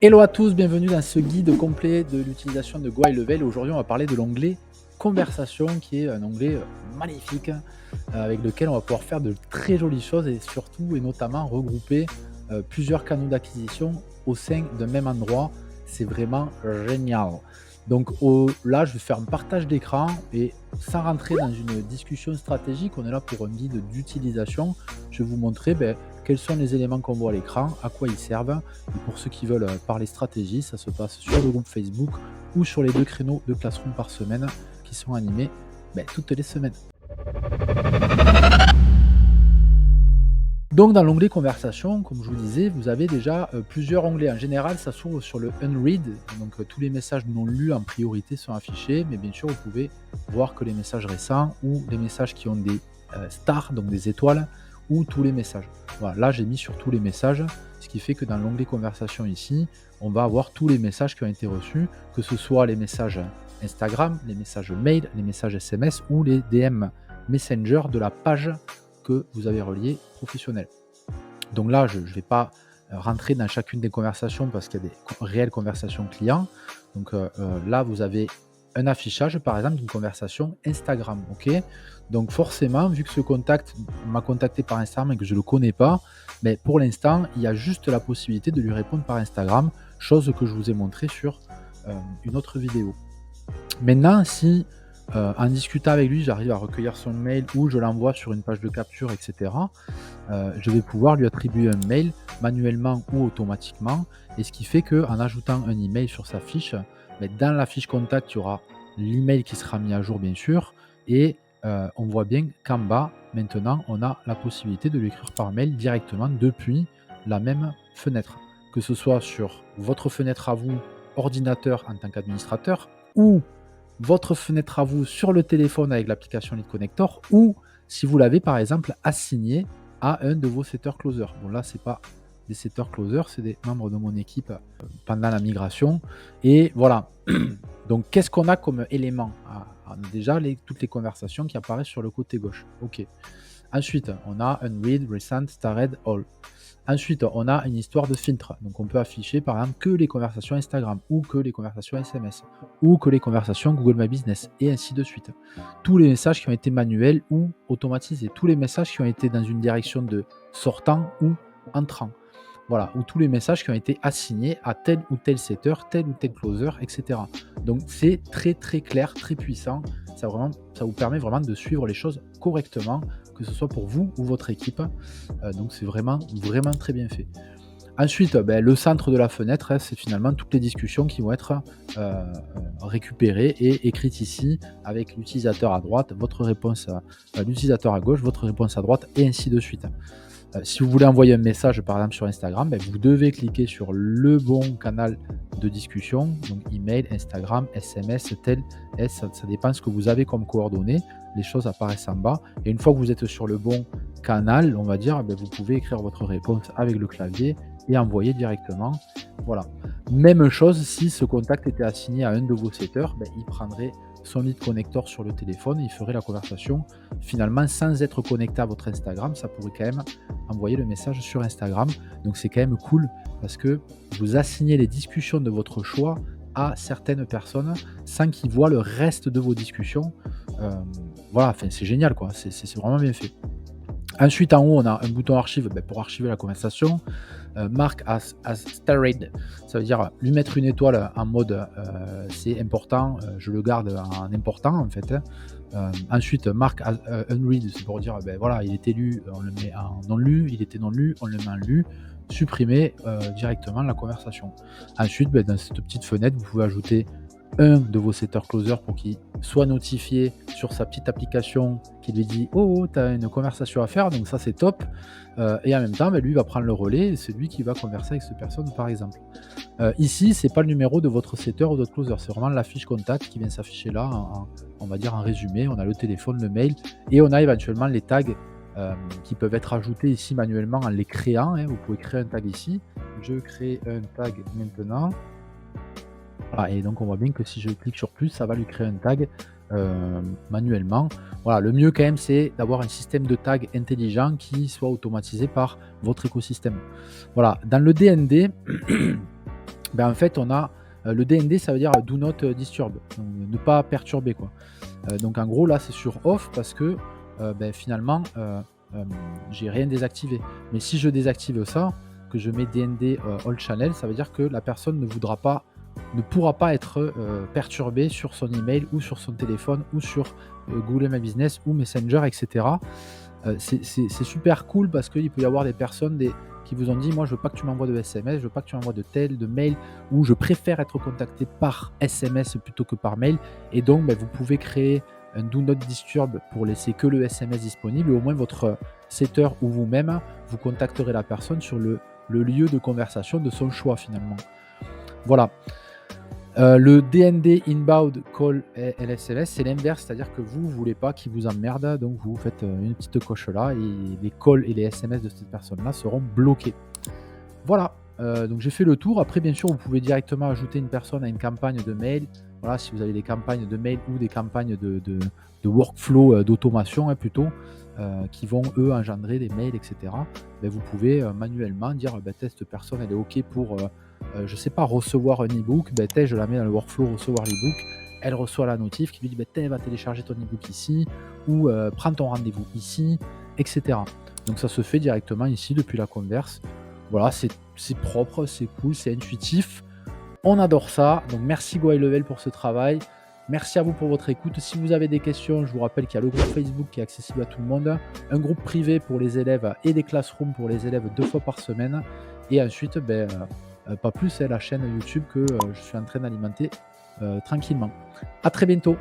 Hello à tous, bienvenue dans ce guide complet de l'utilisation de Go High Level. Aujourd'hui, on va parler de l'onglet Conversation, qui est un onglet magnifique avec lequel on va pouvoir faire de très jolies choses et surtout et notamment regrouper plusieurs canaux d'acquisition au sein d'un même endroit. C'est vraiment génial. Donc là, je vais faire un partage d'écran et sans rentrer dans une discussion stratégique, on est là pour un guide d'utilisation. Je vais vous montrer quels sont les éléments qu'on voit à l'écran, à quoi ils servent. Et pour ceux qui veulent parler stratégie, ça se passe sur le groupe Facebook ou sur les 2 créneaux de Classroom par semaine qui sont animés toutes les semaines. Donc dans l'onglet conversation, comme je vous disais, vous avez déjà plusieurs onglets. En général, ça s'ouvre sur le unread, donc tous les messages non lus en priorité sont affichés, mais bien sûr, vous pouvez voir que les messages récents ou les messages qui ont des stars, donc des étoiles, ou tous les messages. Voilà, là j'ai mis sur tous les messages, ce qui fait que dans l'onglet conversation ici, on va avoir tous les messages qui ont été reçus, que ce soit les messages Instagram, les messages mail, les messages SMS ou les DM Messenger de la page que vous avez reliée professionnelle. Donc là, je ne vais pas rentrer dans chacune des conversations parce qu'il y a des réelles conversations clients. Donc là, vous avez un affichage, par exemple, d'une conversation Instagram. Ok. Donc forcément, vu que ce contact m'a contacté par Instagram et que je ne le connais pas, mais pour l'instant, il y a juste la possibilité de lui répondre par Instagram, chose que je vous ai montré sur une autre vidéo. Maintenant, si en discutant avec lui, j'arrive à recueillir son mail ou je l'envoie sur une page de capture, etc., je vais pouvoir lui attribuer un mail manuellement ou automatiquement. Et ce qui fait qu'en ajoutant un email sur sa fiche, dans la fiche contact, il y aura l'email qui sera mis à jour, bien sûr. Et on voit bien qu'en bas, maintenant, on a la possibilité de lui écrire par mail directement depuis la même fenêtre. Que ce soit sur votre fenêtre à vous, ordinateur en tant qu'administrateur, ou votre fenêtre à vous sur le téléphone avec l'application Lead Connector, ou si vous l'avez par exemple assigné à un de vos setters closers. Bon là, c'est pas des setters closers, c'est des membres de mon équipe pendant la migration. Et voilà. Donc qu'est-ce qu'on a comme élément? Déjà toutes les conversations qui apparaissent sur le côté gauche. Ok. Ensuite, on a Unread, Recent, Starred, All. Ensuite, on a une histoire de filtre. Donc, on peut afficher par exemple que les conversations Instagram ou que les conversations SMS ou que les conversations Google My Business et ainsi de suite. Tous les messages qui ont été manuels ou automatisés. Tous les messages qui ont été dans une direction de sortant ou entrant. Voilà, ou tous les messages qui ont été assignés à tel ou tel setter, tel ou tel closer, etc. Donc, c'est très très clair, très puissant. Ça vous permet vraiment de suivre les choses correctement, que ce soit pour vous ou votre équipe. Donc c'est vraiment, vraiment très bien fait. Ensuite, le centre de la fenêtre, c'est finalement toutes les discussions qui vont être récupérées et écrites ici avec l'utilisateur à droite, votre réponse à l'utilisateur à gauche, votre réponse à droite et ainsi de suite. Si vous voulez envoyer un message par exemple sur Instagram, vous devez cliquer sur le bon canal de discussion, donc email, Instagram, SMS, tel, ça dépend ce que vous avez comme coordonnées, les choses apparaissent en bas, et une fois que vous êtes sur le bon canal, on va dire, vous pouvez écrire votre réponse avec le clavier et envoyer directement. Voilà. Même chose, si ce contact était assigné à un de vos setters, il prendrait son lead connector sur le téléphone et il ferait la conversation finalement sans être connecté à votre Instagram. Ça pourrait quand même envoyer le message sur Instagram. Donc c'est quand même cool parce que vous assignez les discussions de votre choix à certaines personnes sans qu'ils voient le reste de vos discussions. Voilà, c'est génial quoi, c'est vraiment bien fait. Ensuite, en haut, on a un bouton archive pour archiver la conversation. Mark as starred, ça veut dire lui mettre une étoile en mode c'est important, je le garde en important en fait. Ensuite, mark as unread, c'est pour dire voilà, il était lu, on le met en non lu, il était non lu, on le met en lu. Supprimer directement la conversation. Ensuite, dans cette petite fenêtre, vous pouvez ajouter un de vos setters closers pour qu'il soit notifié sur sa petite application qui lui dit oh, tu as une conversation à faire, donc ça c'est top. Et en même temps, lui va prendre le relais et c'est lui qui va converser avec cette personne par exemple. Ici, c'est pas le numéro de votre setter ou de votre closer, c'est vraiment la fiche contact qui vient s'afficher là, on va dire en résumé. On a le téléphone, le mail et on a éventuellement les tags qui peuvent être ajoutés ici manuellement en les créant. Vous pouvez créer un tag ici. Je crée un tag maintenant. Voilà, et donc on voit bien que si je clique sur plus, ça va lui créer un tag manuellement. Voilà, le mieux quand même, c'est d'avoir un système de tag intelligent qui soit automatisé par votre écosystème. Voilà, dans le DND, Ben, en fait, on a, le DND, ça veut dire do not disturb, donc ne pas perturber, quoi. Donc en gros, là, c'est sur off parce que, beh, finalement, j'ai rien désactivé. Mais si je désactive ça, que je mets DND, all channel, ça veut dire que la personne ne pourra pas être, perturbée sur son email ou sur son téléphone ou sur, Google My Business ou Messenger et cetera. C'est super cool parce qu'il peut y avoir des personnes qui vous ont dit: «Moi, je veux pas que tu m'envoies de SMS, je veux pas que tu m'envoies de mail ou je préfère être contacté par SMS plutôt que par mail» et donc, bah, vous pouvez créer un do not disturb pour laisser que le SMS disponible et au moins votre setter ou vous-même, vous contacterez la personne sur le lieu de conversation de son choix finalement. Voilà. Le DND inbound call et LSMS, c'est l'inverse, c'est-à-dire que vous voulez pas qu'ils vous emmerdent, donc vous faites, une petite coche là et les calls et les SMS de cette personne-là seront bloqués. Voilà, donc j'ai fait le tour. Après bien sûr, vous pouvez directement ajouter une personne à une campagne de mail. Voilà, si vous avez des campagnes de mail ou des campagnes de workflow, d'automation, hein, plutôt, qui vont eux engendrer des mails et cetera. Beh, vous pouvez, manuellement dire: «Bah, cette personne elle est OK pour, je sais pas, recevoir un e-book, ben, je la mets dans le workflow recevoir l'e-book, elle reçoit la notif qui lui dit: ben, va télécharger ton e-book ici ou prends ton rendez-vous ici, etc. Donc ça se fait directement ici depuis la converse. Voilà, c'est propre, c'est cool, c'est intuitif. On adore ça. Donc merci Go High Level pour ce travail. Merci à vous pour votre écoute. Si vous avez des questions, je vous rappelle qu'il y a le groupe Facebook qui est accessible à tout le monde, un groupe privé pour les élèves et des classrooms pour les élèves 2 fois par semaine. Et ensuite, pas plus, hein, la chaîne YouTube que je suis en train d'alimenter tranquillement. À très bientôt.